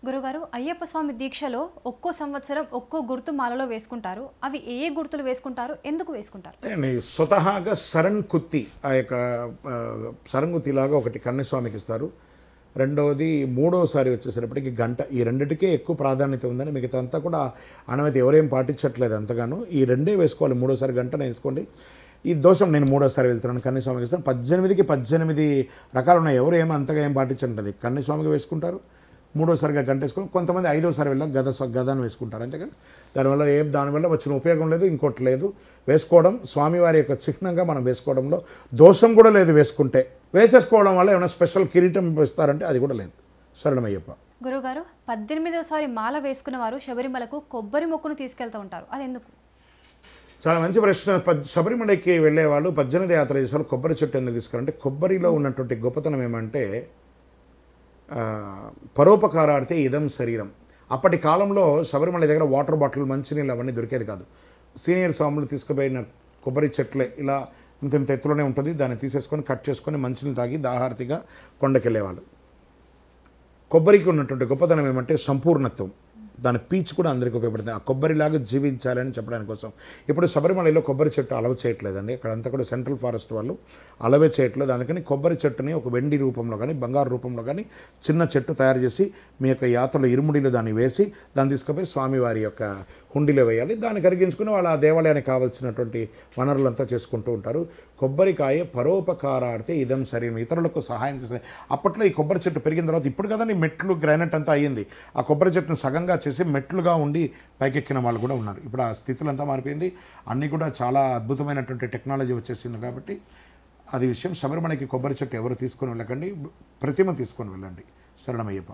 గురుగారు, అయ్యప్ప స్వామి దీక్షలో ఒక్కో సంవత్సరం ఒక్కో గుర్తు మాలలో వేసుకుంటారు. అవి ఏ ఏ గుర్తులు వేసుకుంటారు? ఎందుకు వేసుకుంటారు? అండి స్వతహాగా సరణ్ కుత్తి ఆ యొక్క సరంగుత్తిలాగా ఒకటి కన్నస్వామికి ఇస్తారు. రెండవది మూడవసారి వచ్చేసరిప్పటికి గంట. ఈ రెండిటికే ఎక్కువ ప్రాధాన్యత ఉందని మిగతా అంతా కూడా అనుమతి ఎవరేం పాటించట్లేదు అంతగాను. ఈ రెండే వేసుకోవాలి. మూడోసారి గంటనే వేసుకోండి. ఈ దోషం నేను మూడోసారి వెళ్తున్నాను కన్నస్వామికి ఇస్తాను. 18కి 18 రకాలు ఉన్నాయి. ఎవరు ఏమో అంతగా ఏం పాటించండి. కన్నస్వామికి వేసుకుంటారు, మూడోసారిగా గంట వేసుకొని కొంతమంది ఐదోసారి వెళ్ళాక గదను వేసుకుంటారు. అంతేకాని దానివల్ల వచ్చిన ఉపయోగం లేదు, ఇంకోటి లేదు. వేసుకోవడం స్వామివారి యొక్క చిహ్నంగా మనం వేసుకోవడంలో దోషం కూడా లేదు. వేసేసుకోవడం వల్ల ఏమైనా స్పెషల్ కిరీటం ఇస్తారంటే అది కూడా లేదు. శరణమయ్యప్ప. గురుగారు, 18వసారి మాల వేసుకున్న వారు శబరిమలకు కొబ్బరి మొక్కును తీసుకెళ్తూ ఉంటారు. అది ఎందుకు? చాలా మంచి ప్రశ్న. శబరిమలకి వెళ్ళే వాళ్ళు 18 యాత్ర చేసేవాళ్ళు కొబ్బరి చెట్టు ఎందుకు తీసుకురంటే కొబ్బరిలో ఉన్నటువంటి గొప్పతనం ఏమంటే పరోపకారార్థే ఇదం శరీరం. అప్పటి కాలంలో శబరిమల దగ్గర వాటర్ బాటిల్, మంచినీళ్ళు అవన్నీ దొరికేది కాదు. సీనియర్ స్వాములు తీసుకుపోయిన కొబ్బరి చెట్లే ఇలా ఇంత ఎత్తులోనే ఉంటుంది. దాన్ని తీసేసుకొని కట్ చేసుకొని మంచినీళ్ళు తాగి దాహార్తిగా కొండకెళ్ళేవాళ్ళు. కొబ్బరికి ఉన్నటువంటి గొప్పతనం ఏమంటే సంపూర్ణత్వం. దాని పీచు కూడా అందరికీ ఉపయోగపడుతుంది. ఆ కొబ్బరిలాగా జీవించాలని చెప్పడానికి కోసం. ఇప్పుడు శబరిమలలో కొబ్బరి చెట్టు అలవ చేయట్లేదండి. అక్కడంతా కూడా సెంట్రల్ ఫారెస్ట్ వాళ్ళు అలవే చేయట్లేదు. అందుకని కొబ్బరి చెట్టుని ఒక వెండి రూపంలో కానీ బంగారు రూపంలో కానీ చిన్న చెట్టు తయారు చేసి మీ యొక్క యాత్రలో ఇరుముడిలో దాన్ని వేసి దాన్ని తీసుకుపోయి స్వామివారి యొక్క హుండీలో వేయాలి. దాన్ని కరిగించుకుని వాళ్ళ ఆ దేవాలయానికి కావాల్సినటువంటి వనరులంతా చేసుకుంటూ ఉంటారు. కొబ్బరికాయ పరోపకారార్థే ఇదం శరీరం. ఇతరులకు సహాయం చేస్తుంది. అప్పట్లో ఈ కొబ్బరి చెట్టు పెరిగిన తర్వాత ఇప్పుడు కదండి మెట్లు గ్రానైట్ అంతా అయ్యింది. ఆ కొబ్బరి చెట్టును సగంగా చేసి మెట్లుగా ఉండి పైకెక్కిన వాళ్ళు కూడా ఉన్నారు. ఇప్పుడు ఆ స్థితులంతా మారిపోయింది. అన్నీ కూడా చాలా అద్భుతమైనటువంటి టెక్నాలజీ వచ్చేసింది. కాబట్టి అది విషయం. శబరిమలకి కొబ్బరి చెట్టు ఎవరు తీసుకొని వెళ్ళకండి, ప్రతిమ తీసుకొని వెళ్ళండి. శరణమయ్యప్ప.